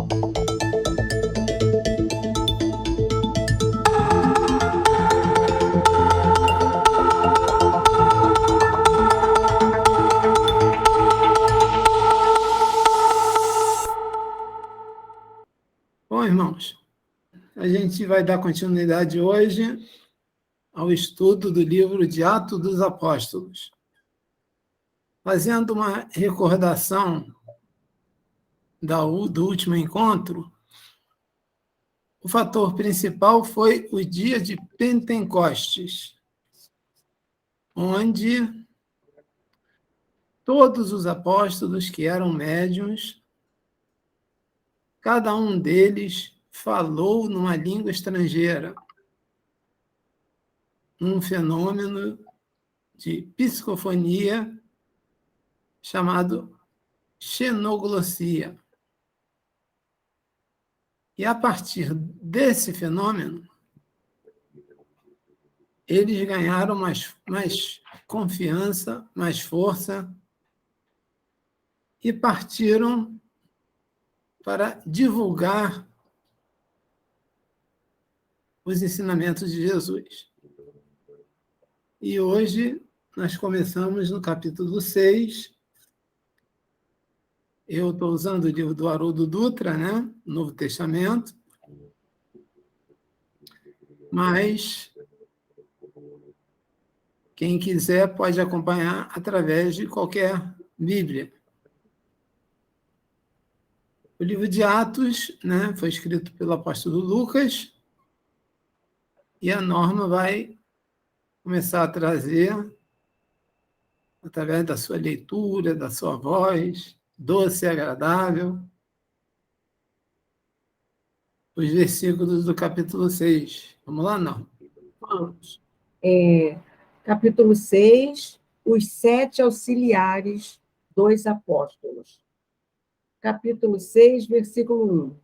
Bom, irmãos, a gente vai dar continuidade hoje ao estudo do livro de Atos dos Apóstolos. Fazendo uma recordação do último encontro, o fator principal foi o dia de Pentecostes, onde todos os apóstolos que eram médiuns, cada um deles falou numa língua estrangeira, um fenômeno de psicofonia chamado xenoglossia. E a partir desse fenômeno, eles ganharam mais confiança, mais força e partiram para divulgar os ensinamentos de Jesus. E hoje nós começamos no capítulo 6. Eu estou usando o livro do Haroldo Dutra, né? Novo Testamento. Mas quem quiser pode acompanhar através de qualquer Bíblia. O livro de Atos, né, foi escrito pelo apóstolo Lucas, e a Norma vai começar a trazer, através da sua leitura, da sua voz, doce e agradável, os versículos do capítulo 6. Vamos lá, Norma? Vamos. Capítulo 6, os 7 auxiliares dos apóstolos. Capítulo 6, versículo 1.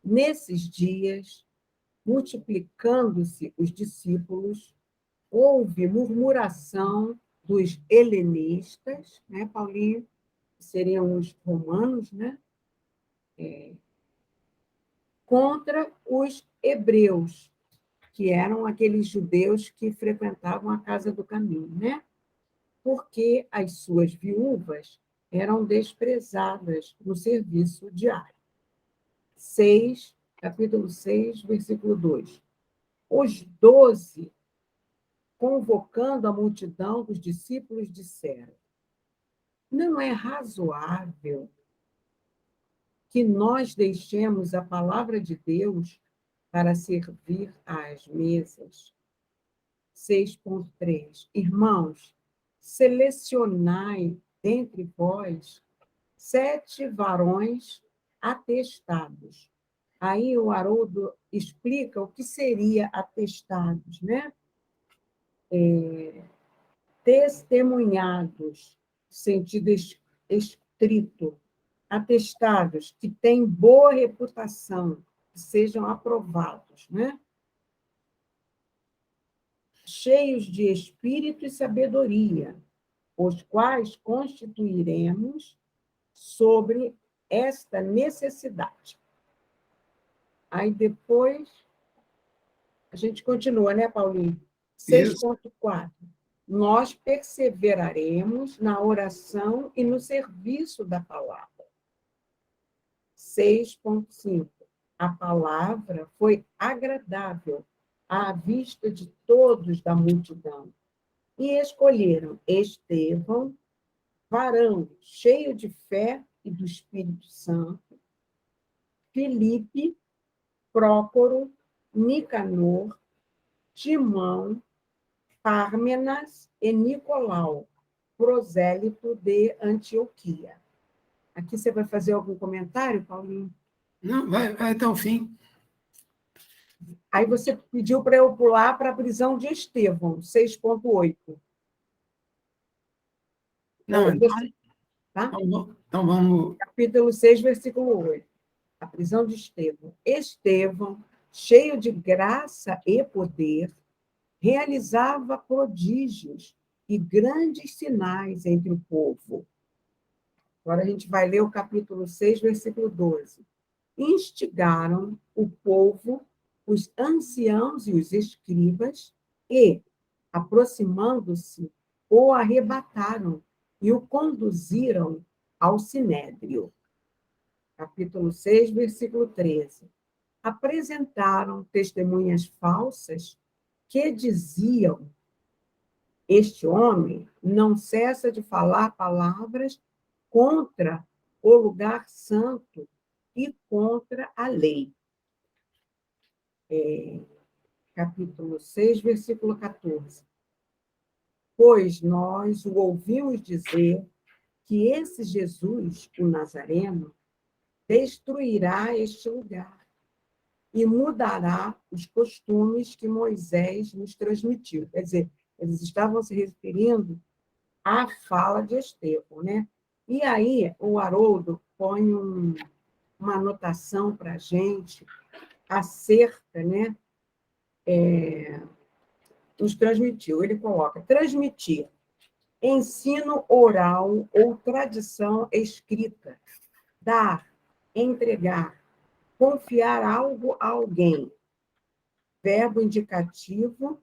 Nesses dias, multiplicando-se os discípulos, houve murmuração dos helenistas, né, Paulinho? Seriam os romanos, né? Contra os hebreus, que eram aqueles judeus que frequentavam a casa do caminho, né? Porque as suas viúvas eram desprezadas no serviço diário. Capítulo 6, versículo 2. Os 12, convocando a multidão dos discípulos, disseram: não é razoável que nós deixemos a palavra de Deus para servir às mesas. 6.3. Irmãos, selecionai dentre vós 7 varões atestados. Aí o Haroldo explica o que seria atestados, né? Testemunhados, sentido estrito, atestados que têm boa reputação, que sejam aprovados, né? Cheios de espírito e sabedoria, os quais constituiremos sobre esta necessidade. Aí depois a gente continua, né, Paulinho? 6.4. Nós perseveraremos na oração e no serviço da palavra. 6.5. A palavra foi agradável à vista de todos da multidão, e escolheram Estevão, varão cheio de fé e do Espírito Santo, Filipe, Prócoro, Nicanor, Timão, Pármenas e Nicolau, prosélito de Antioquia. Aqui você vai fazer algum comentário, Paulinho? Não, vai até o fim. Aí você pediu para eu pular para a prisão de Estevão, 6.8. Não, tá? Então vamos... Capítulo 6, versículo 8. A prisão de Estevão. Estevão, cheio de graça e poder, realizava prodígios e grandes sinais entre o povo. Agora a gente vai ler o capítulo 6, versículo 12. instigaram o povo, os anciãos e os escribas, e, aproximando-se, o arrebataram e o conduziram ao sinédrio. Capítulo 6, versículo 13. Apresentaram testemunhas falsas que diziam: este homem não cessa de falar palavras contra o lugar santo e contra a lei. Capítulo 6, versículo 14. Pois nós o ouvimos dizer que esse Jesus, o Nazareno, destruirá este lugar e mudará os costumes que Moisés nos transmitiu. Quer dizer, eles estavam se referindo à fala de Estevão, né? E aí o Haroldo põe uma anotação para a gente acerca, né? Nos transmitiu. Ele coloca: transmitir ensino oral ou tradição escrita, dar, entregar, confiar algo a alguém, verbo indicativo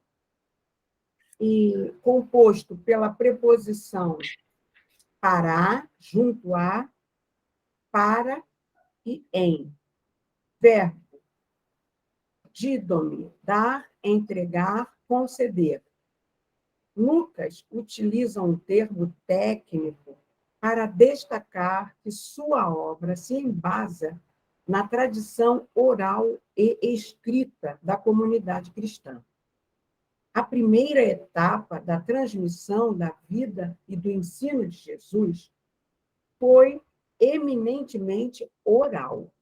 e composto pela preposição para, junto a, para e em. Verbo dídome, dar, entregar, conceder. Lucas utiliza um termo técnico para destacar que sua obra se embasa na tradição oral e escrita da comunidade cristã. A primeira etapa da transmissão da vida e do ensino de Jesus foi eminentemente oral.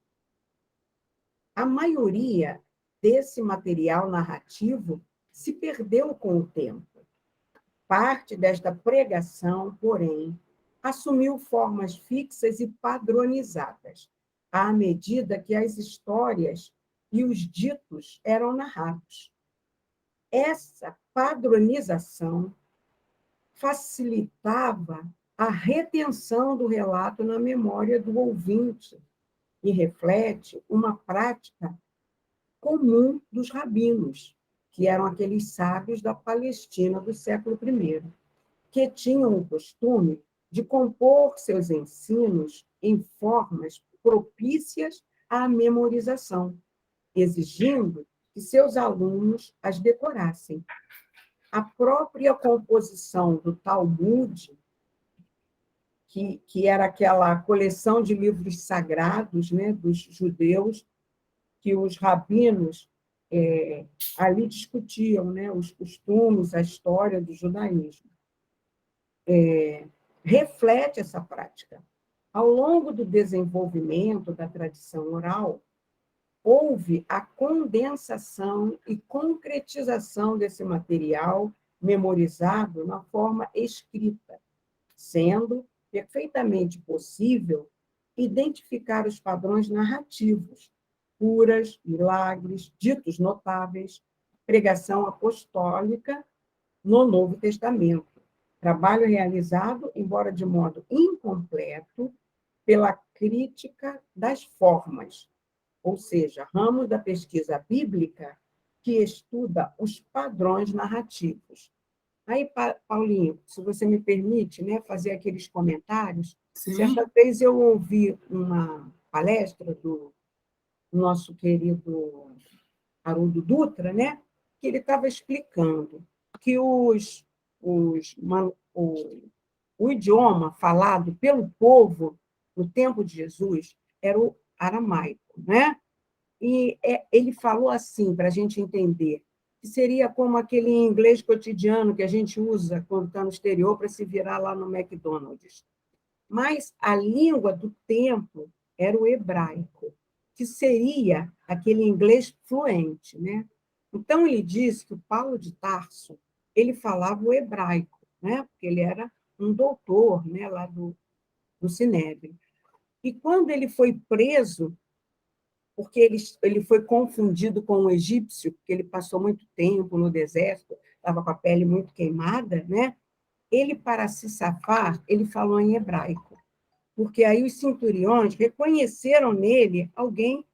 A maioria desse material narrativo se perdeu com o tempo. Parte desta pregação, porém, assumiu formas fixas e padronizadas, à medida que as histórias e os ditos eram narrados. Essa padronização facilitava a retenção do relato na memória do ouvinte e reflete uma prática comum dos rabinos, que eram aqueles sábios da Palestina do século I, que tinham o costume de compor seus ensinos em formas propícias à memorização, exigindo que seus alunos as decorassem. A própria composição do Talmud, que era aquela coleção de livros sagrados, né, dos judeus, que os rabinos ali discutiam, né, os costumes, a história do judaísmo. Reflete essa prática. Ao longo do desenvolvimento da tradição oral, houve a condensação e concretização desse material memorizado na forma escrita, sendo perfeitamente possível identificar os padrões narrativos, curas, milagres, ditos notáveis, pregação apostólica no Novo Testamento. Trabalho realizado, embora de modo incompleto, pela crítica das formas, ou seja, ramo da pesquisa bíblica que estuda os padrões narrativos. Aí, Paulinho, se você me permite, né, fazer aqueles comentários. Sim. Certa vez eu ouvi uma palestra do nosso querido Haroldo Dutra, né, que ele estava explicando que o idioma falado pelo povo no tempo de Jesus era o aramaico, né? E ele falou assim, para a gente entender, que seria como aquele inglês cotidiano que a gente usa quando está no exterior para se virar lá no McDonald's. Mas a língua do tempo era o hebraico, que seria aquele inglês fluente, né? Então, ele diz que o Paulo de Tarso ele falava o hebraico, né? Porque ele era um doutor, né? Lá do Sinédrio. E quando ele foi preso, porque ele foi confundido com um egípcio, porque ele passou muito tempo no deserto, estava com a pele muito queimada, né? Ele, para se safar, ele falou em hebraico. porque aí os centuriões reconheceram nele alguém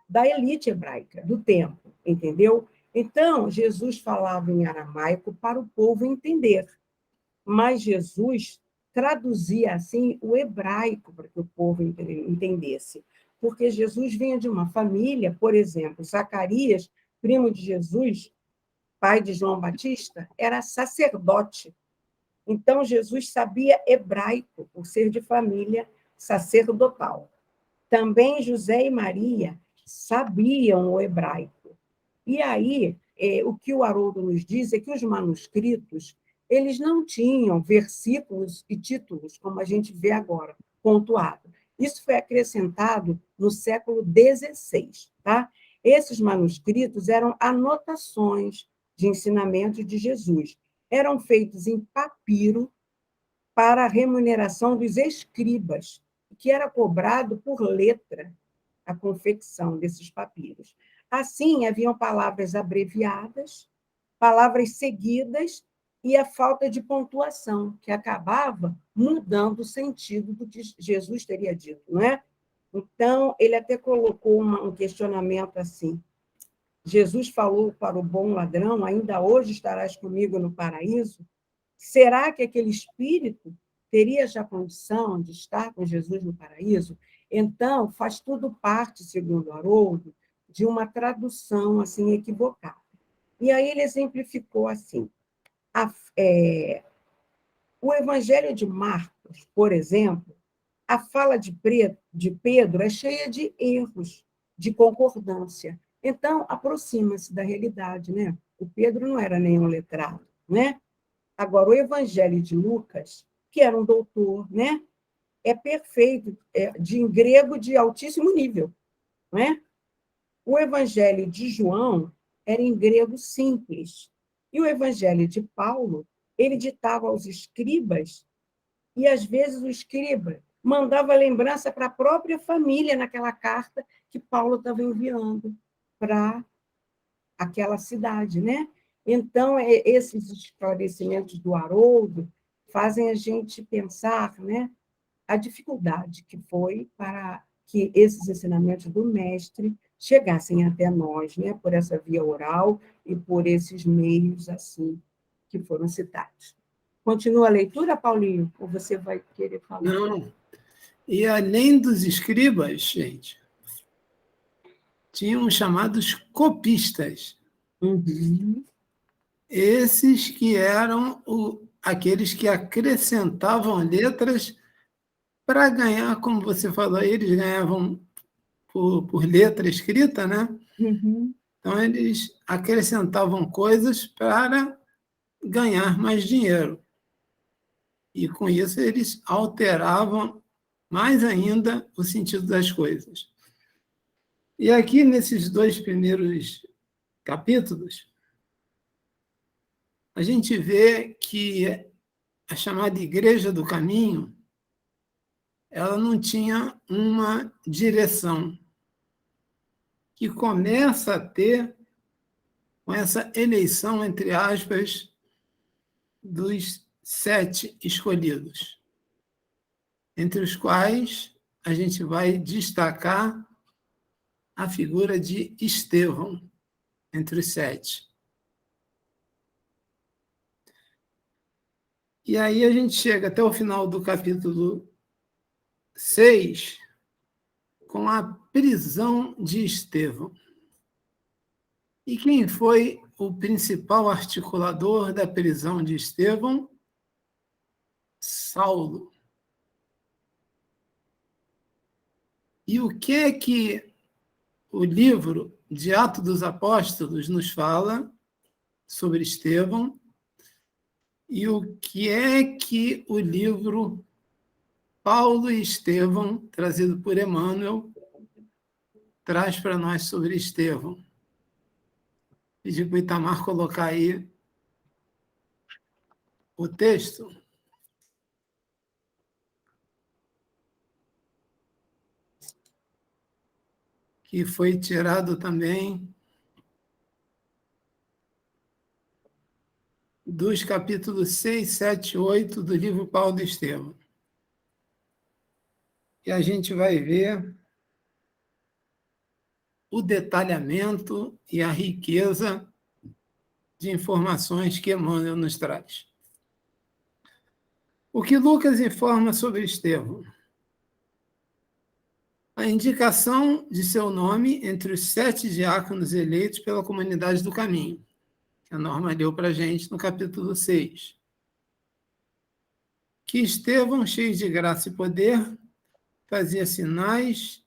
da elite hebraica, do templo, entendeu? Então, Jesus falava em aramaico para o povo entender, mas Jesus traduzia assim o hebraico para que o povo entendesse, porque Jesus vinha de uma família, por exemplo, Zacarias, primo de Jesus, pai de João Batista, era sacerdote. Então, Jesus sabia hebraico, por ser de família sacerdotal. Também José e Maria sabiam o hebraico. E aí, o que o Haroldo nos diz é que os manuscritos eles não tinham versículos e títulos, como a gente vê agora, pontuado. Isso foi acrescentado no século XVI. Tá? Esses manuscritos eram anotações de ensinamento de Jesus. Eram feitos em papiro para a remuneração dos escribas, que era cobrado por letra a confecção desses papiros. Assim, haviam palavras abreviadas, palavras seguidas e a falta de pontuação, que acabava mudando o sentido do que Jesus teria dito, não é? Então, ele até colocou um questionamento assim: Jesus falou para o bom ladrão: ainda hoje estarás comigo no paraíso? Será que aquele espírito teria já condição de estar com Jesus no paraíso? Então, faz tudo parte, segundo Haroldo, de uma tradução assim equivocada. E aí ele exemplificou assim: a, o Evangelho de Marcos, por exemplo, a fala de Pedro é cheia de erros, de concordância. Então, aproxima-se da realidade, né? O Pedro não era nenhum letrado, né? Agora, o Evangelho de Lucas, que era um doutor, né? É perfeito, de em grego de altíssimo nível, não é? O Evangelho de João era em grego simples. E o Evangelho de Paulo, ele ditava aos escribas, e às vezes o escriba mandava lembrança para a própria família naquela carta que Paulo estava enviando para aquela cidade, né? Então, esses esclarecimentos do Haroldo fazem a gente pensar, né, a dificuldade que foi para que esses ensinamentos do mestre chegassem até nós, né, por essa via oral e por esses meios assim que foram citados. Continua a leitura, Paulinho, ou você vai querer falar? Não. E além dos escribas, gente, tinham os chamados copistas. Uhum. Esses que eram aqueles que acrescentavam letras para ganhar, como você falou, eles ganhavam por letra escrita, né? Uhum. Então, eles acrescentavam coisas para ganhar mais dinheiro. E, com isso, eles alteravam mais ainda o sentido das coisas. E aqui, nesses dois primeiros capítulos, a gente vê que a chamada Igreja do Caminho ela não tinha uma direção, que começa a ter com essa eleição, entre aspas, dos 7 escolhidos, entre os quais a gente vai destacar a figura de Estevão, entre os 7. E aí a gente chega até o final do capítulo 6, com a prisão de Estevão. E quem foi o principal articulador da prisão de Estevão? Saulo. E o que é que o livro de Atos dos Apóstolos nos fala sobre Estevão? E o que é que o livro Paulo e Estevão, trazido por Emmanuel, traz para nós sobre Estevão? Pedi para o Itamar colocar aí o texto. Que foi tirado também dos capítulos 6, 7, 8 do livro Paulo e Estevão. e a gente vai ver o detalhamento e a riqueza de informações que Emmanuel nos traz. O que Lucas informa sobre Estevão? A indicação de seu nome entre os 7 diáconos eleitos pela comunidade do caminho, que a Norma leu para a gente no capítulo 6. Que Estevão, cheio de graça e poder, fazia sinais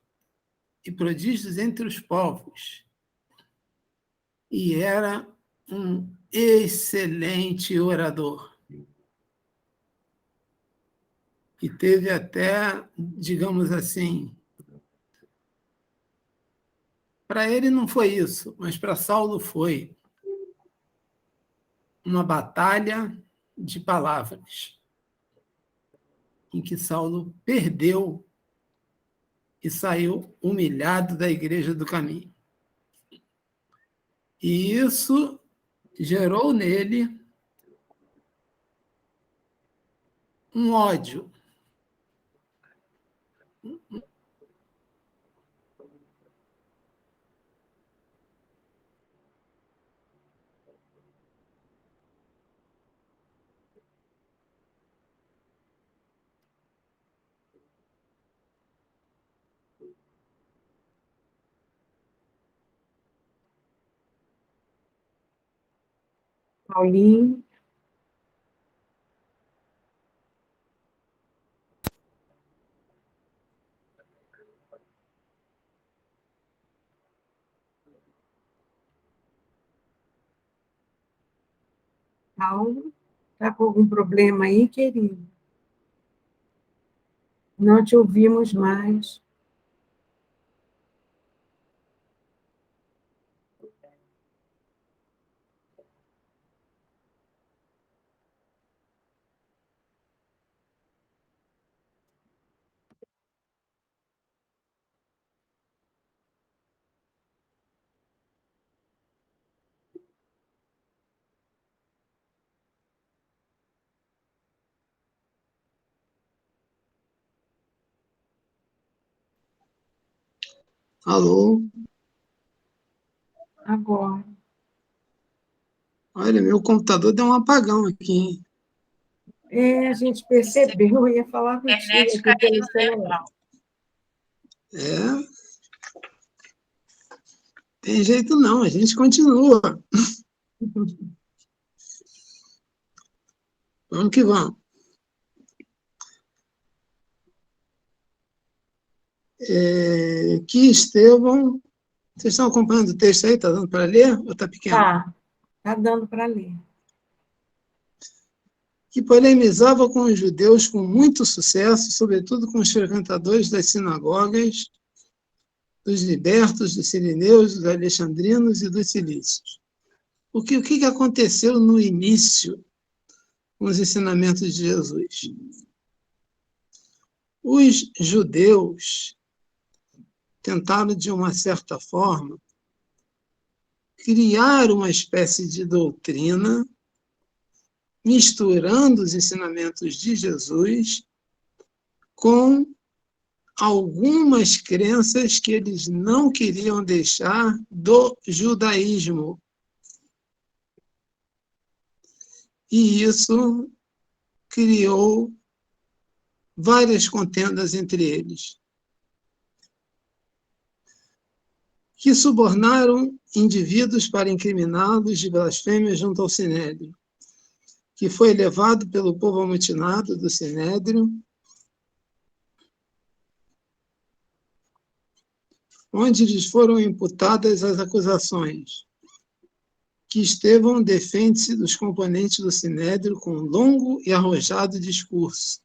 e prodígios entre os povos. E era um excelente orador. E teve até, digamos assim, para ele não foi isso, mas para Saulo foi uma batalha de palavras, em que Saulo perdeu e saiu humilhado da igreja do caminho. E isso gerou nele um ódio. Paulinho, Paulo, está com algum problema aí, querido? Não te ouvimos mais. Alô? Agora. Olha, meu computador deu um apagão aqui, hein? A gente percebeu, eu ia falar contigo aqui pelo celular. É, tem jeito não, a gente continua. Vamos que vamos. Que Estevão... Vocês estão acompanhando o texto aí? Está dando para ler ou está pequeno? Tá dando para ler. Que polemizava com os judeus com muito sucesso, sobretudo com os frequentadores das sinagogas, dos libertos, dos sirineus, dos alexandrinos e dos cilícios. O que aconteceu no início com os ensinamentos de Jesus? Os judeus tentaram, de uma certa forma, criar uma espécie de doutrina misturando os ensinamentos de Jesus com algumas crenças que eles não queriam deixar do judaísmo. E isso criou várias contendas entre eles, que subornaram indivíduos para incriminá-los de blasfêmia junto ao Sinédrio, que foi levado pelo povo amotinado do Sinédrio, onde lhes foram imputadas as acusações que Estevão defende-se dos componentes do Sinédrio com um longo e arrojado discurso,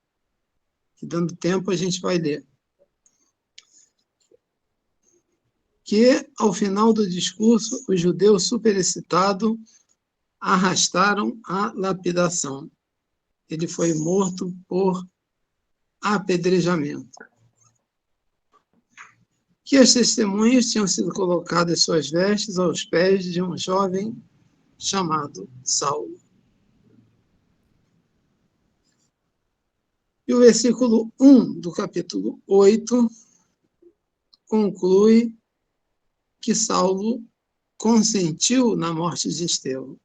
que, dando tempo, a gente vai ler. Que, ao final do discurso, os judeus superexcitados arrastaram a lapidação. Ele foi morto por apedrejamento. Que as testemunhas tinham sido colocadas suas vestes aos pés de um jovem chamado Saulo. E o versículo 1 do capítulo 8 conclui que Saulo consentiu na morte de Estevão.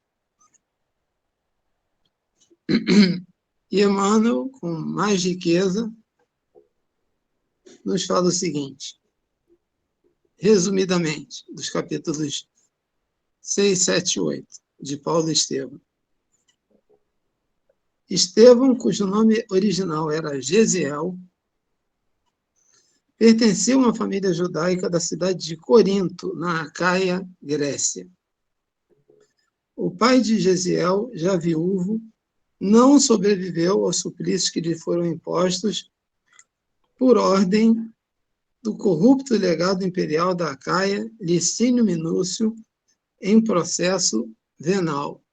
E Emmanuel, com mais riqueza, nos fala o seguinte, resumidamente, dos capítulos 6, 7 e 8, de Paulo e Estevão. Estevão, cujo nome original era Gesiel, pertencia a uma família judaica da cidade de Corinto, na Acaia, Grécia. O pai de Gesiel, já viúvo, não sobreviveu aos suplícios que lhe foram impostos por ordem do corrupto legado imperial da Acaia, Licínio Minúcio, em processo venal.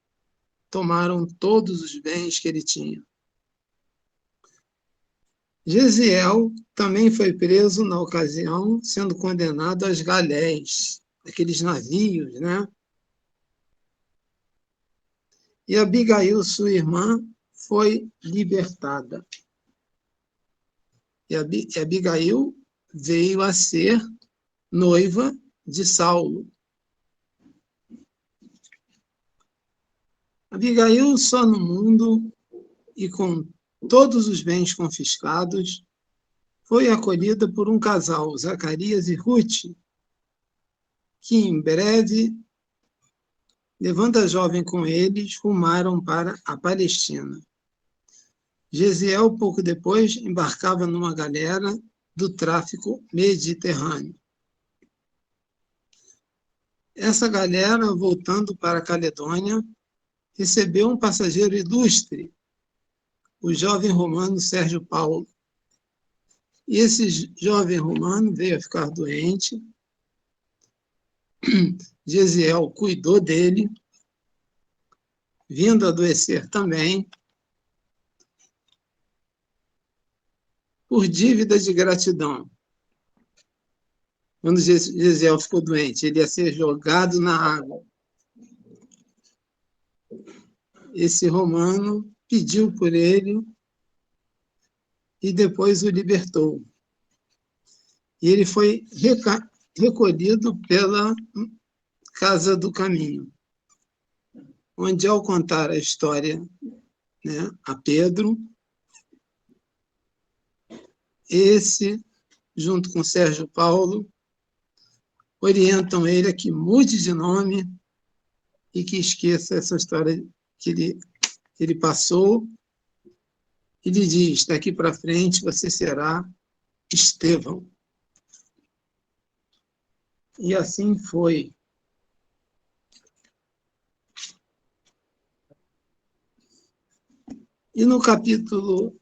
Tomaram todos os bens que ele tinha. Gesiel também foi preso na ocasião, sendo condenado às galés, aqueles navios, né? E Abigail, sua irmã, foi libertada. E Abigail veio a ser noiva de Saulo. Abigail, só no mundo e com todos os bens confiscados, foi acolhida por um casal, Zacarias e Ruth, que em breve, levando a jovem com eles, rumaram para a Palestina. Gesiel, pouco depois, embarcava numa galera do tráfico mediterrâneo. Essa galera, voltando para a Caledônia, recebeu um passageiro ilustre, o jovem romano Sérgio Paulo. E esse jovem romano veio a ficar doente. Gesiel cuidou dele, vindo a adoecer também, por dívida de gratidão. Quando Gesiel ficou doente, ele ia ser jogado na água. Esse romano pediu por ele e depois o libertou. E ele foi recolhido pela Casa do Caminho, onde, ao contar a história, né, a Pedro, esse, junto com Sérgio Paulo, orientam ele a que mude de nome e que esqueça essa história que ele passou, e lhe diz, daqui para frente você será Estevão. E assim foi. E no capítulo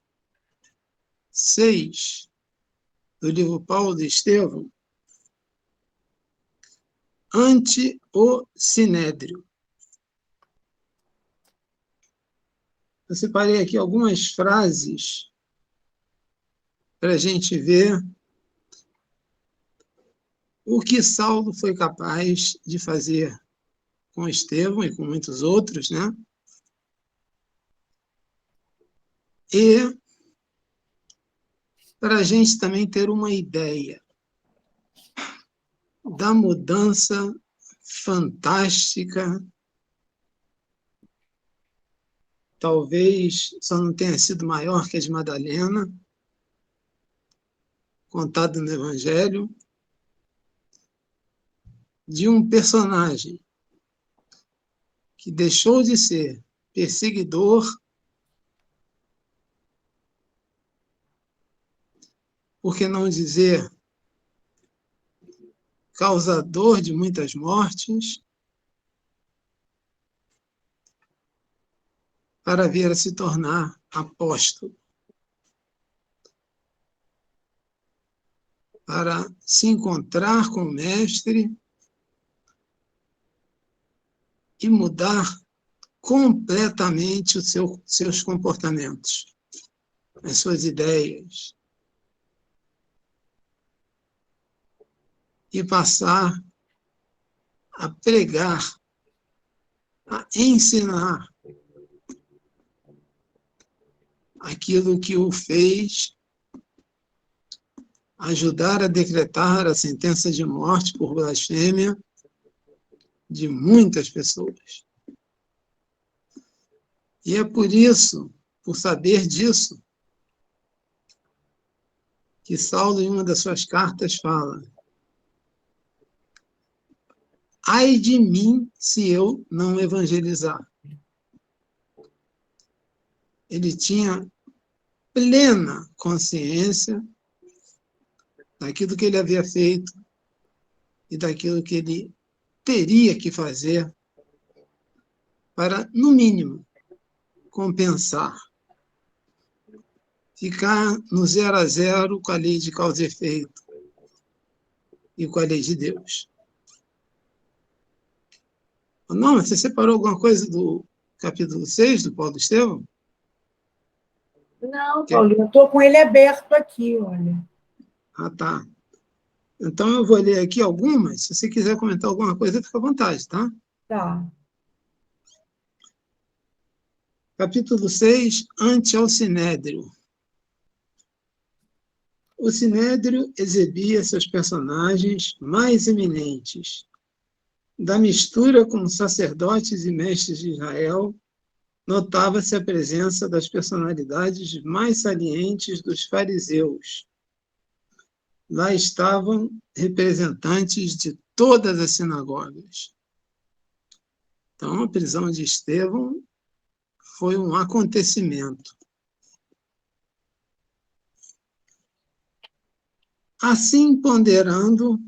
6 do livro Paulo e Estevão, ante o Sinédrio. Eu separei aqui algumas frases para a gente ver o que Saulo foi capaz de fazer com Estevão e com muitos outros, né? E para a gente também ter uma ideia da mudança fantástica, talvez só não tenha sido maior que a de Madalena, contada no Evangelho, de um personagem que deixou de ser perseguidor, por que não dizer causador de muitas mortes, para vir a se tornar apóstolo, para se encontrar com o Mestre e mudar completamente os seus comportamentos, as suas ideias, e passar a pregar, a ensinar, aquilo que o fez ajudar a decretar a sentença de morte por blasfêmia de muitas pessoas. E é por isso, por saber disso, que Saulo, em uma das suas cartas, fala: ai de mim se eu não evangelizar. Ele tinha plena consciência daquilo que ele havia feito e daquilo que ele teria que fazer para, no mínimo, compensar. Ficar no 0 a 0 com a lei de causa e efeito e com a lei de Deus. Não, você separou alguma coisa do capítulo 6 do Paulo Estevão? Não, Paulinho, eu estou com ele aberto aqui, olha. Ah, tá. Então eu vou ler aqui algumas. Se você quiser comentar alguma coisa, fica à vontade, tá? Tá. Capítulo 6, ante ao Sinédrio. O Sinédrio exibia seus personagens mais eminentes. Da mistura com sacerdotes e mestres de Israel, notava-se a presença das personalidades mais salientes dos fariseus. Lá estavam representantes de todas as sinagogas. Então, a prisão de Estevão foi um acontecimento. Assim, ponderando,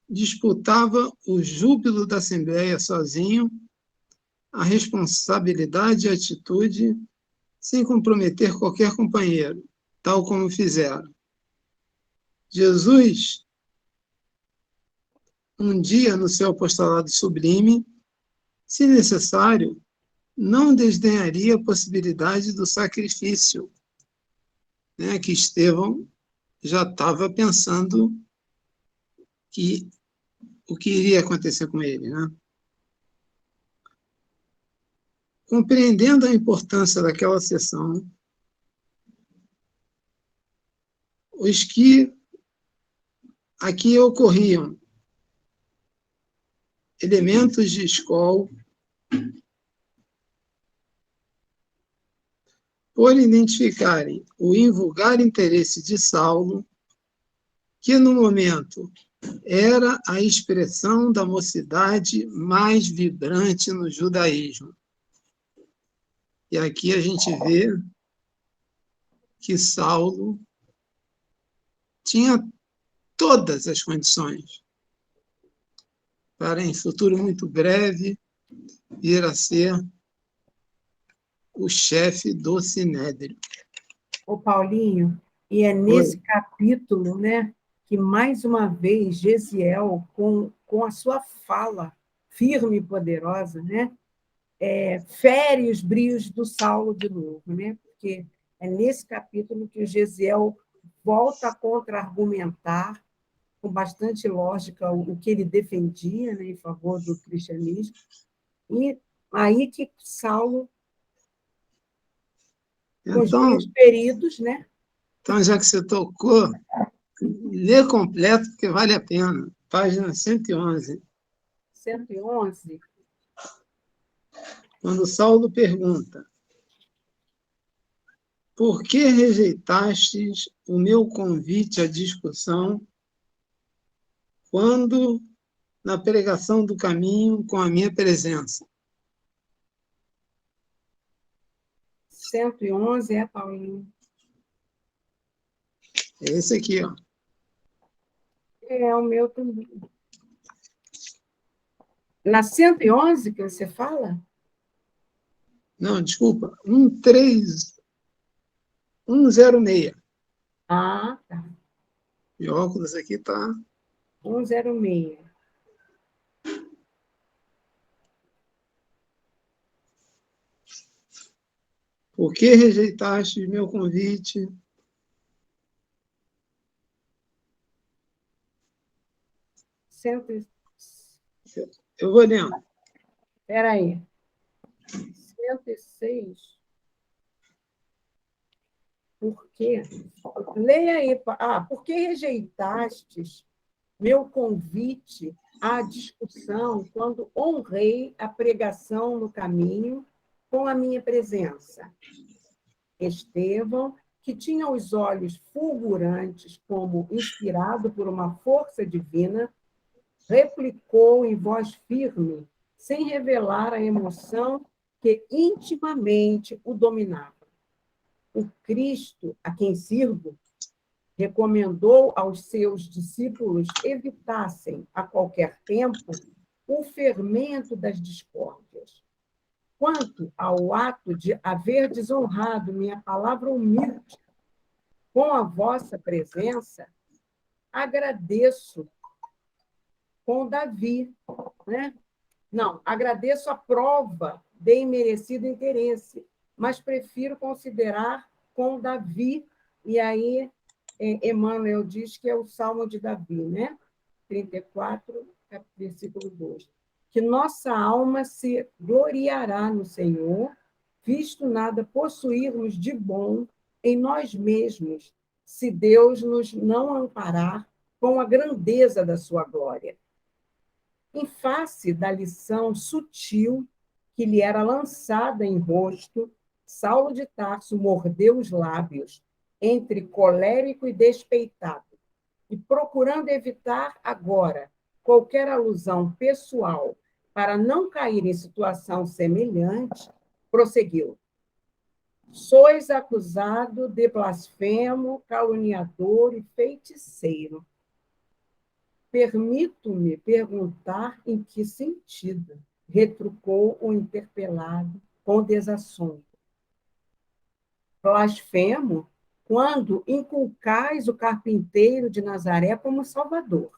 disputava o júbilo da Assembleia sozinho, a responsabilidade e a atitude, sem comprometer qualquer companheiro, tal como fizeram. Jesus, um dia no seu apostolado sublime, se necessário, não desdenharia a possibilidade do sacrifício, né, que Estevão já estava pensando que o que iria acontecer com ele, né? Compreendendo a importância daquela sessão, os que aqui ocorriam elementos de escola, por identificarem o invulgar interesse de Saulo, que no momento era a expressão da mocidade mais vibrante no judaísmo. E aqui a gente vê que Saulo tinha todas as condições para, em futuro muito breve, vir a ser o chefe do Sinédrio. Ô, Paulinho, e é nesse capítulo, né, que, mais uma vez, Gesiel, com a sua fala firme e poderosa, né, fere os brios do Saulo de novo, né? Porque é nesse capítulo que o Gesiel volta a contra-argumentar com bastante lógica o que ele defendia, né, em favor do cristianismo, e aí que Saulo, com os brios feridos, né? Então, já que você tocou, lê completo, porque vale a pena. Página 111. 111. Quando Saulo pergunta: por que rejeitastes o meu convite à discussão quando na pregação do caminho com a minha presença? 111 Paulinho? É esse aqui, ó. É o meu também. Na 111 que você fala? Não, desculpa. 106. Ah, tá. E óculos aqui tá. 106. Por que rejeitaste meu convite? Eu vou lendo. Espera aí. 106. Porque, leia aí, porque rejeitastes meu convite à discussão quando honrei a pregação no caminho com a minha presença. Estevão, que tinha os olhos fulgurantes, como inspirado por uma força divina, replicou em voz firme, sem revelar a emoção que intimamente o dominava. O Cristo, a quem sirvo, recomendou aos seus discípulos evitassem, a qualquer tempo, o fermento das discórdias. Quanto ao ato de haver desonrado minha palavra humilde com a vossa presença, agradeço com Davi, né? Não, agradeço a prova de imerecido interesse, mas prefiro considerar com Davi, e aí Emmanuel diz que é o Salmo de Davi, né? 34, versículo 2. Que nossa alma se gloriará no Senhor, visto nada possuirmos de bom em nós mesmos, se Deus nos não amparar com a grandeza da sua glória. Em face da lição sutil que lhe era lançada em rosto, Saulo de Tarso mordeu os lábios, entre colérico e despeitado, e procurando evitar agora qualquer alusão pessoal para não cair em situação semelhante, prosseguiu. Sois acusado de blasfemo, caluniador e feiticeiro. Permito-me perguntar em que sentido, retrucou o interpelado com desassombro. Blasfemo quando inculcais o carpinteiro de Nazaré como Salvador.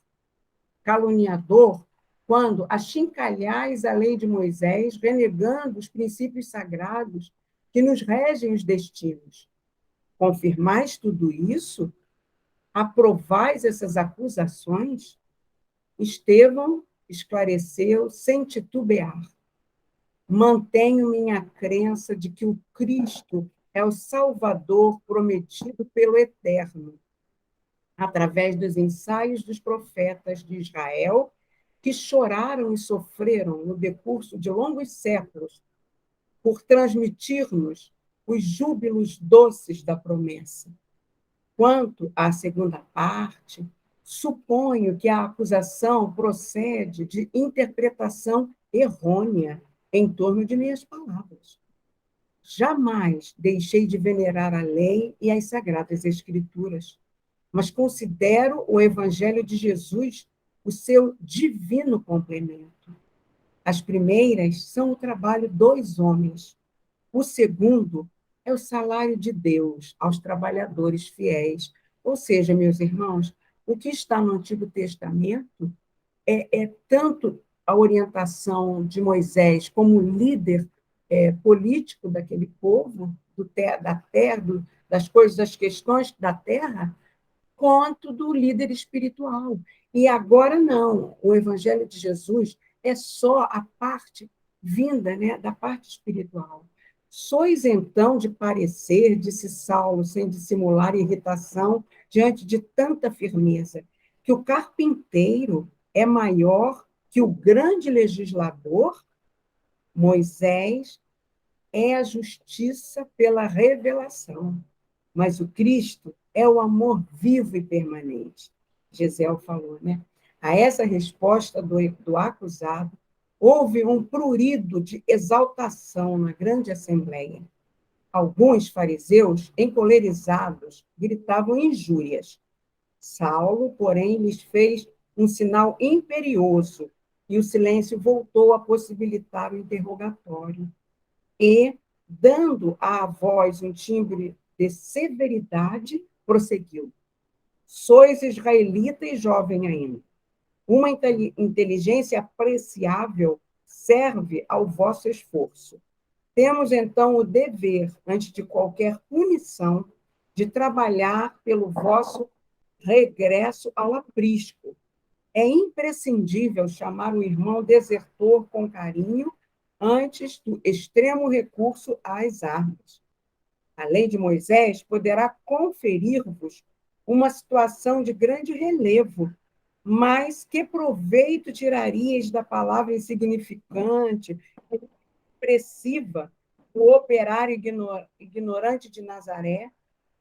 Caluniador quando achincalhais a lei de Moisés, renegando os princípios sagrados que nos regem os destinos. Confirmais tudo isso? Aprovais essas acusações? Estevão esclareceu sem titubear. Mantenho minha crença de que o Cristo é o Salvador prometido pelo Eterno, através dos ensaios dos profetas de Israel, que choraram e sofreram no decurso de longos séculos por transmitir-nos os júbilos doces da promessa. Quanto à segunda parte, suponho que a acusação procede de interpretação errônea em torno de minhas palavras. Jamais deixei de venerar a lei e as sagradas escrituras, mas considero o Evangelho de Jesus o seu divino complemento. As primeiras são o trabalho dos homens. O segundo é o salário de Deus aos trabalhadores fiéis. Ou seja, meus irmãos, o que está no Antigo Testamento é tanto a orientação de Moisés como líder político daquele povo, da terra, das coisas, das questões da terra, quanto do líder espiritual. E agora não, o Evangelho de Jesus é só a parte vinda, né, da parte espiritual. Sois, então, de parecer, disse Saulo, sem dissimular irritação diante de tanta firmeza, que o carpinteiro é maior que o grande legislador? Moisés é a justiça pela revelação, mas o Cristo é o amor vivo e permanente. Gisele falou, né? A essa resposta do acusado, houve um prurido de exaltação na grande assembleia. Alguns fariseus, encolerizados, gritavam injúrias. Saulo, porém, lhes fez um sinal imperioso e o silêncio voltou a possibilitar o interrogatório. E, dando à voz um timbre de severidade, prosseguiu. Sois israelita e jovem ainda. Uma inteligência apreciável serve ao vosso esforço. Temos, então, o dever, antes de qualquer punição, de trabalhar pelo vosso regresso ao aprisco. É imprescindível chamar o irmão desertor com carinho antes do extremo recurso às armas. A lei de Moisés poderá conferir-vos uma situação de grande relevo, mas que proveito tirarias da palavra insignificante, expressiva, do operário ignorante de Nazaré,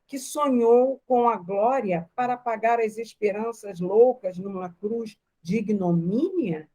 que sonhou com a glória para pagar as esperanças loucas numa cruz de ignomínia?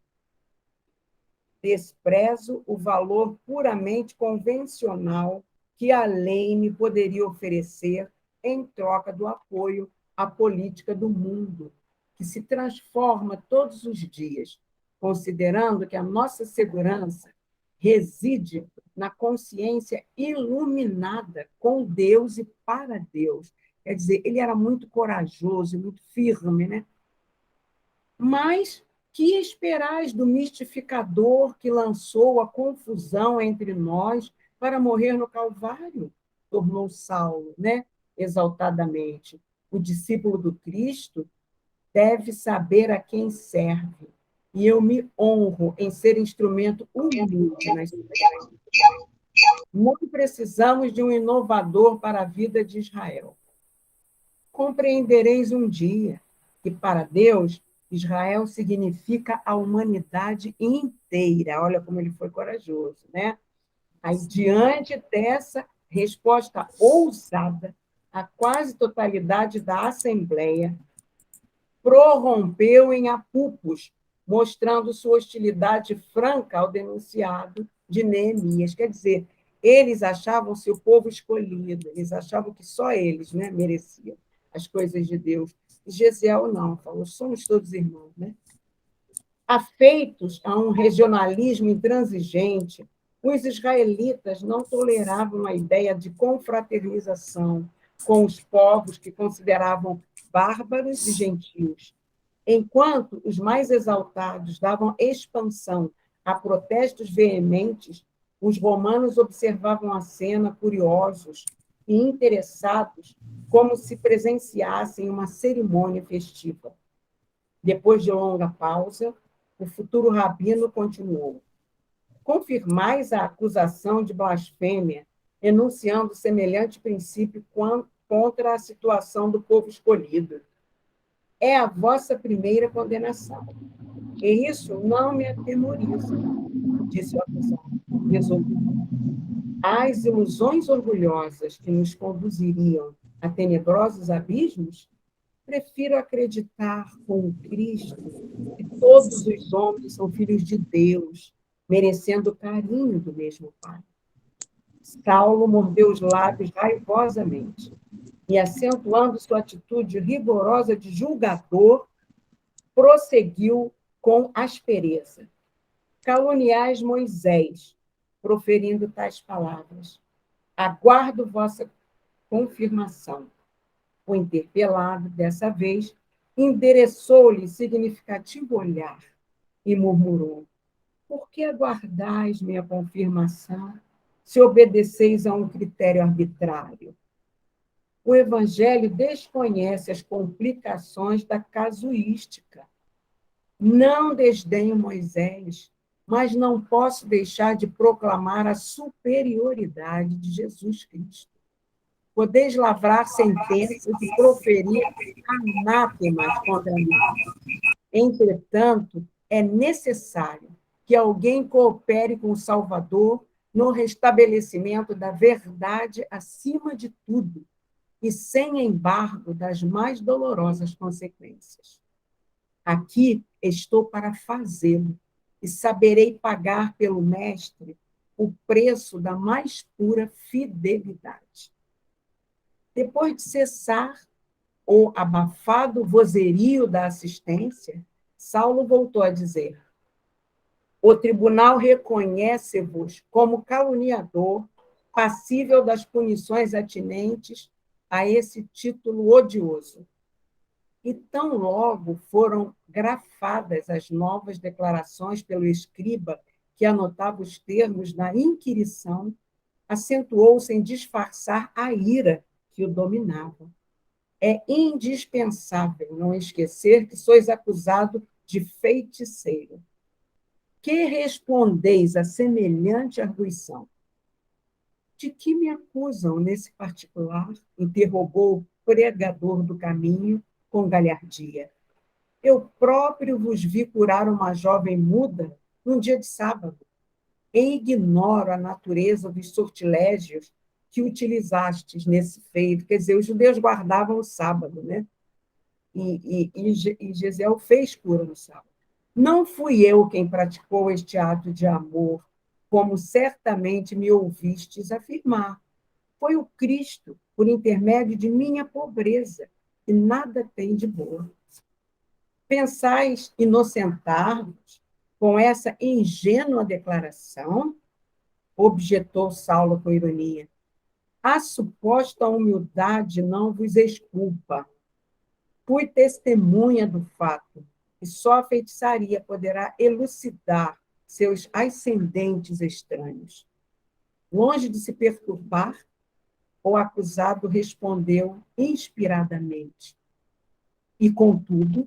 Desprezo o valor puramente convencional que a lei me poderia oferecer em troca do apoio à política do mundo, que se transforma todos os dias, considerando que a nossa segurança reside na consciência iluminada com Deus e para Deus. Quer dizer, ele era muito corajoso, muito firme, né? Mas que esperais do mistificador que lançou a confusão entre nós para morrer no Calvário? Tornou Saulo, né? Exaltadamente. O discípulo do Cristo deve saber a quem serve. E eu me honro em ser instrumento humilde nas suas mãos. Não precisamos de um inovador para a vida de Israel. Compreendereis um dia que, para Deus, Israel significa a humanidade inteira. Olha como ele foi corajoso, né? Aí, diante dessa resposta ousada, a quase totalidade da Assembleia prorrompeu em apupos, mostrando sua hostilidade franca ao denunciado de Neemias. Quer dizer, eles achavam-se o povo escolhido, eles achavam que só eles, né, mereciam as coisas de Deus. E Gesiel não, falou, somos todos irmãos, né? Afeitos a um regionalismo intransigente, os israelitas não toleravam a ideia de confraternização com os povos que consideravam bárbaros e gentios. Enquanto os mais exaltados davam expansão a protestos veementes, os romanos observavam a cena curiosos e interessados, como se presenciassem uma cerimônia festiva. Depois de longa pausa, o futuro rabino continuou. Confirmais a acusação de blasfêmia, enunciando semelhante princípio contra a situação do povo escolhido. É a vossa primeira condenação. E isso não me atemoriza, disse o acusador, resoluto. As ilusões orgulhosas que nos conduziriam a tenebrosos abismos, prefiro acreditar com Cristo que todos os homens são filhos de Deus, merecendo o carinho do mesmo Pai. Saulo mordeu os lábios raivosamente e, acentuando sua atitude rigorosa de julgador, prosseguiu com aspereza. Caluniais Moisés, proferindo tais palavras. Aguardo vossa confirmação. O interpelado, dessa vez, endereçou-lhe significativo olhar e murmurou: por que aguardais minha confirmação, se obedeceis a um critério arbitrário? O Evangelho desconhece as complicações da casuística. Não desdenho Moisés, mas não posso deixar de proclamar a superioridade de Jesus Cristo. Podeis lavrar sentenças e proferir anátemas contra mim. Entretanto, é necessário que alguém coopere com o Salvador no restabelecimento da verdade acima de tudo e sem embargo das mais dolorosas consequências. Aqui estou para fazê-lo e saberei pagar pelo Mestre o preço da mais pura fidelidade. Depois de cessar o abafado vozerio da assistência, Saulo voltou a dizer: o tribunal reconhece-vos como caluniador, passível das punições atinentes a esse título odioso. E tão logo foram grafadas as novas declarações pelo escriba que anotava os termos da inquirição, acentuou-se em disfarçar a ira que o dominava. É indispensável não esquecer que sois acusado de feiticeiro. Que respondeis a semelhante arguição? De que me acusam nesse particular? Interrogou o pregador do caminho com galhardia. Eu próprio vos vi curar uma jovem muda num dia de sábado. E ignoro a natureza dos sortilégios que utilizastes nesse feito. Quer dizer, os judeus guardavam o sábado, né? E Gesiel fez cura no sábado. Não fui eu quem praticou este ato de amor, como certamente me ouvistes afirmar. Foi o Cristo, por intermédio de minha pobreza, que nada tem de boa. Pensais inocentar-vos com essa ingênua declaração? Objetou Saulo com ironia. A suposta humildade não vos exculpa. Fui testemunha do fato, e só a feitiçaria poderá elucidar seus ascendentes estranhos. Longe de se perturbar, o acusado respondeu inspiradamente. E, contudo,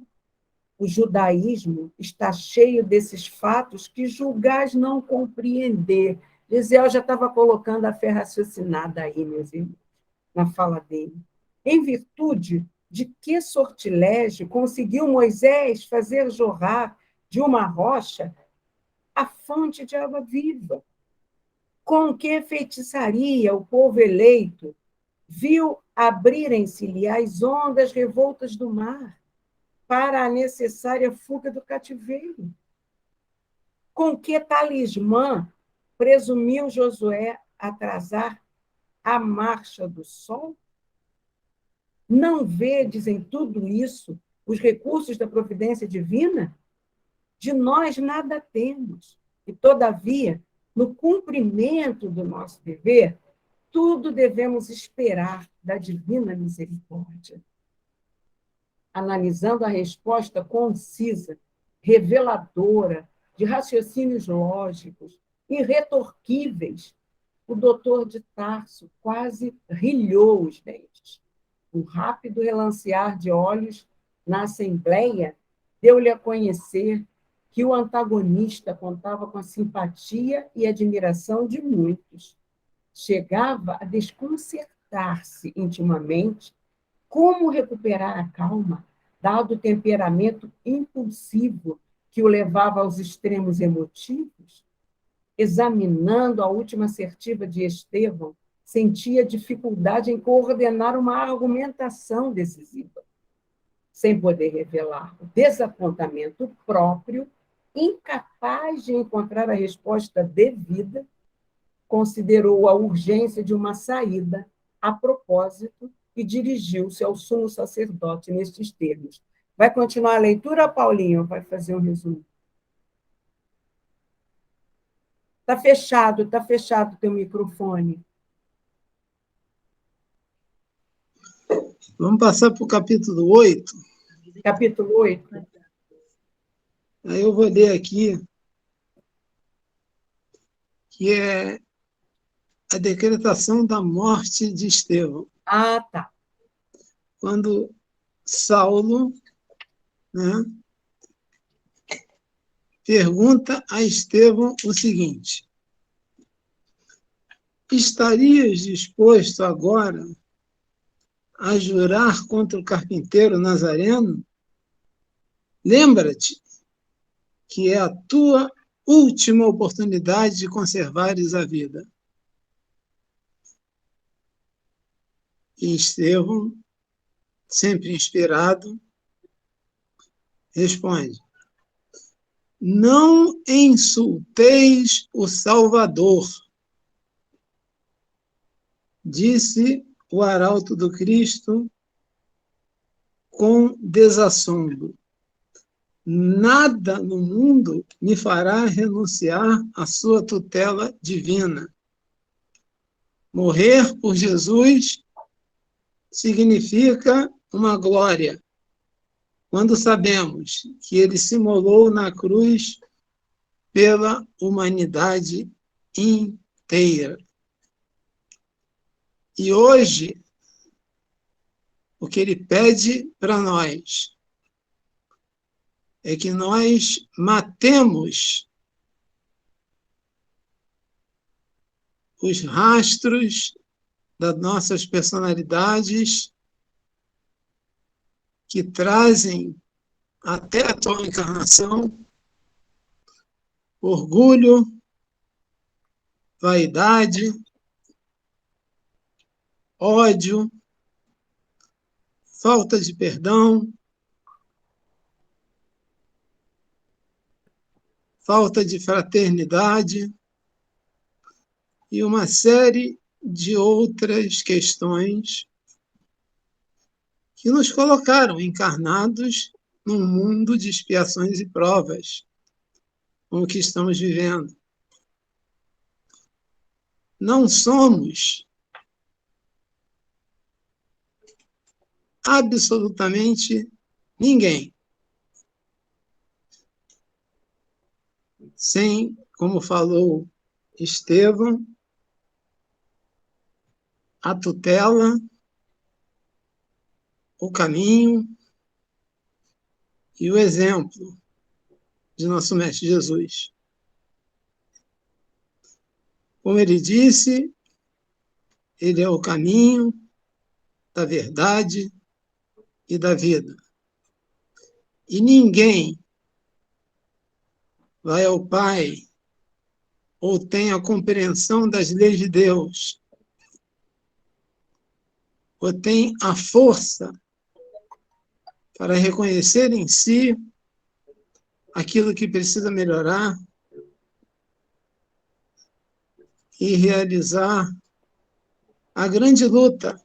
o judaísmo está cheio desses fatos que julgais não compreender. Gesiel já estava colocando a fé raciocinada aí, meus irmãos, na fala dele. Em virtude de que sortilégio conseguiu Moisés fazer jorrar de uma rocha a fonte de água viva? Com que feitiçaria o povo eleito viu abrirem-se-lhe as ondas revoltas do mar para a necessária fuga do cativeiro? Com que talismã presumiu Josué atrasar a marcha do sol? Não vedes em tudo isso os recursos da providência divina? De nós nada temos, e, todavia, no cumprimento do nosso dever, tudo devemos esperar da divina misericórdia. Analisando a resposta concisa, reveladora, de raciocínios lógicos, irretorquíveis, o doutor de Tarso quase rilhou os dentes. Um rápido relancear de olhos na assembleia deu-lhe a conhecer que o antagonista contava com a simpatia e admiração de muitos. Chegava a desconcertar-se intimamente como recuperar a calma, dado o temperamento impulsivo que o levava aos extremos emotivos. Examinando a última assertiva de Estevão, sentia dificuldade em coordenar uma argumentação decisiva. Sem poder revelar o desapontamento próprio, incapaz de encontrar a resposta devida, considerou a urgência de uma saída a propósito e dirigiu-se ao sumo sacerdote nestes termos. Vai continuar a leitura, Paulinho, ou vai fazer um resumo? Está fechado o teu microfone. Vamos passar para o capítulo 8. Capítulo 8. Aí eu vou ler aqui, que é a decretação da morte de Estevão. Ah, tá. Quando Saulo, né, pergunta a Estevão o seguinte: estarias disposto agora a jurar contra o carpinteiro Nazareno? Lembra-te que é a tua última oportunidade de conservares a vida. E Estevão, sempre inspirado, responde: não insulteis o Salvador, disse o arauto do Cristo com desassombro. Nada no mundo me fará renunciar à sua tutela divina. Morrer por Jesus significa uma glória, quando sabemos que ele se imolou na cruz pela humanidade inteira. E hoje, o que ele pede para nós é que nós matemos os rastros das nossas personalidades que trazem até a tua encarnação orgulho, vaidade, ódio, falta de perdão, falta de fraternidade e uma série de outras questões que nos colocaram encarnados num mundo de expiações e provas, como o que estamos vivendo. Não somos absolutamente ninguém sem, como falou Estevão, a tutela, o caminho e o exemplo de nosso Mestre Jesus. Como ele disse, ele é o caminho da verdade e da vida. E ninguém vai ao Pai ou tem a compreensão das leis de Deus, ou tem a força para reconhecer em si aquilo que precisa melhorar e realizar a grande luta,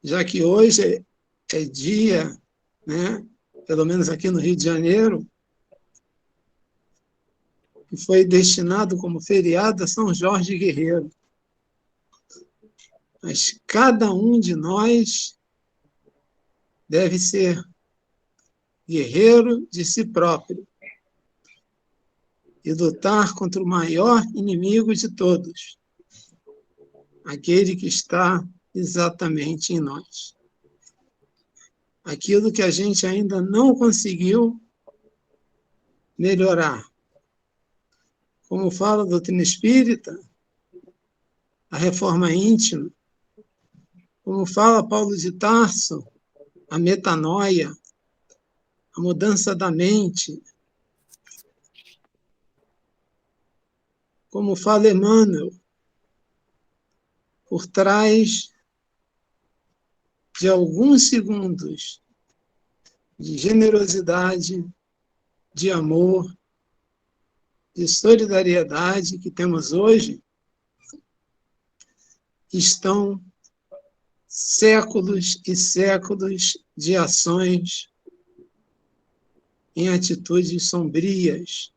já que hoje é dia, né, pelo menos aqui no Rio de Janeiro, que foi destinado como feriado a São Jorge Guerreiro. Mas cada um de nós deve ser guerreiro de si próprio e lutar contra o maior inimigo de todos, aquele que está exatamente em nós. Aquilo que a gente ainda não conseguiu melhorar. Como fala a doutrina espírita, a reforma íntima, como fala Paulo de Tarso, a metanoia, a mudança da mente, como fala Emmanuel, por trás de alguns segundos de generosidade, de amor, de solidariedade que temos hoje, estão séculos e séculos de ações em atitudes sombrias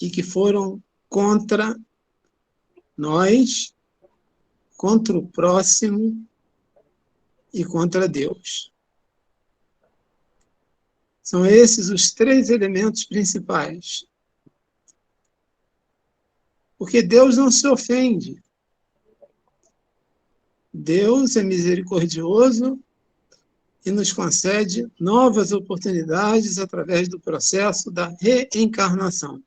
e que foram contra nós, contra o próximo e contra Deus. São esses os três elementos principais. Porque Deus não se ofende. Deus é misericordioso e nos concede novas oportunidades através do processo da reencarnação.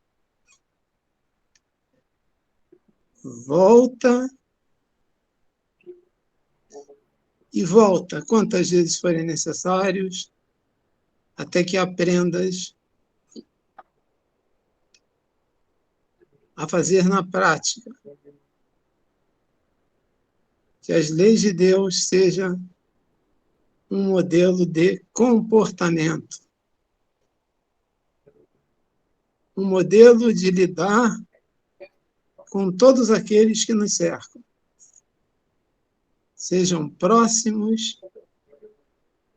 Volta e volta quantas vezes forem necessários, até que aprendas a fazer na prática que as leis de Deus sejam um modelo de comportamento, um modelo de lidar com todos aqueles que nos cercam, sejam próximos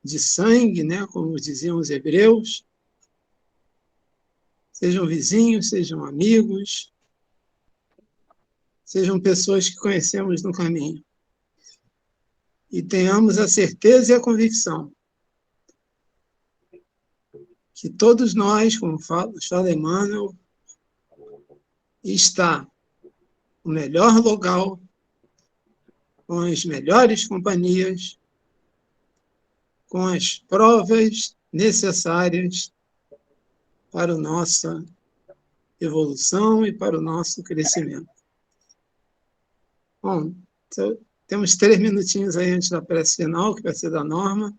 de sangue, né, como diziam os hebreus, sejam vizinhos, sejam amigos, sejam pessoas que conhecemos no caminho. E tenhamos a certeza e a convicção que todos nós, como fala Emmanuel, está no melhor lugar, com as melhores companhias, com as provas necessárias para a nossa evolução e para o nosso crescimento. Bom, então, temos 3 minutinhos aí antes da prece final, que vai ser da Norma.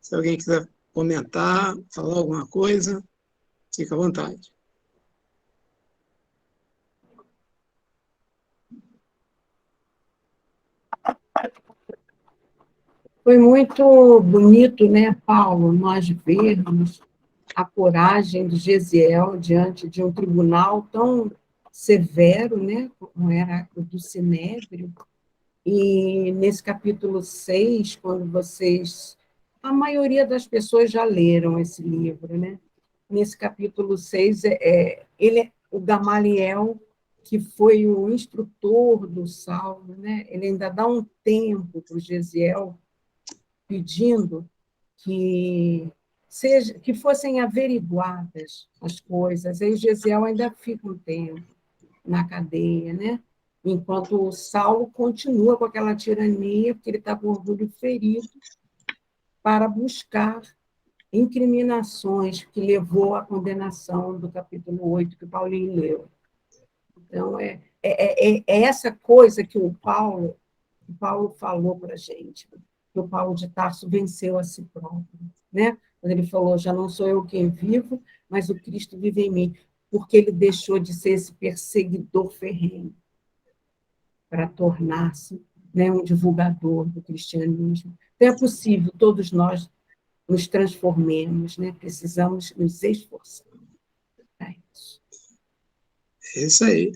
Se alguém quiser comentar, falar alguma coisa, fica à vontade. Foi muito bonito, né, Paulo, nós vermos a coragem de Gesiel diante de um tribunal tão severo, né, como era o do Sinédrio. E nesse capítulo 6, quando vocês... A maioria das pessoas já leram esse livro, né? Nesse capítulo 6, o Gamaliel, que foi o instrutor do Saulo, né? Ele ainda dá um tempo para o Gesiel, pedindo que fossem averiguadas as coisas. Aí o Gesiel ainda fica um tempo na cadeia, né? Enquanto o Saulo continua com aquela tirania, porque ele está com orgulho ferido, para buscar incriminações que levou à condenação do capítulo 8 que o Paulinho leu. Então, é essa coisa que o Paulo falou para a gente, que o Paulo de Tarso venceu a si próprio, né? Quando ele falou, já não sou eu quem vivo, mas o Cristo vive em mim, porque ele deixou de ser esse perseguidor ferrenho para tornar-se, né, um divulgador do cristianismo. Então, é possível, todos nós nos transformemos, né? Precisamos nos esforçar. É isso. É isso aí.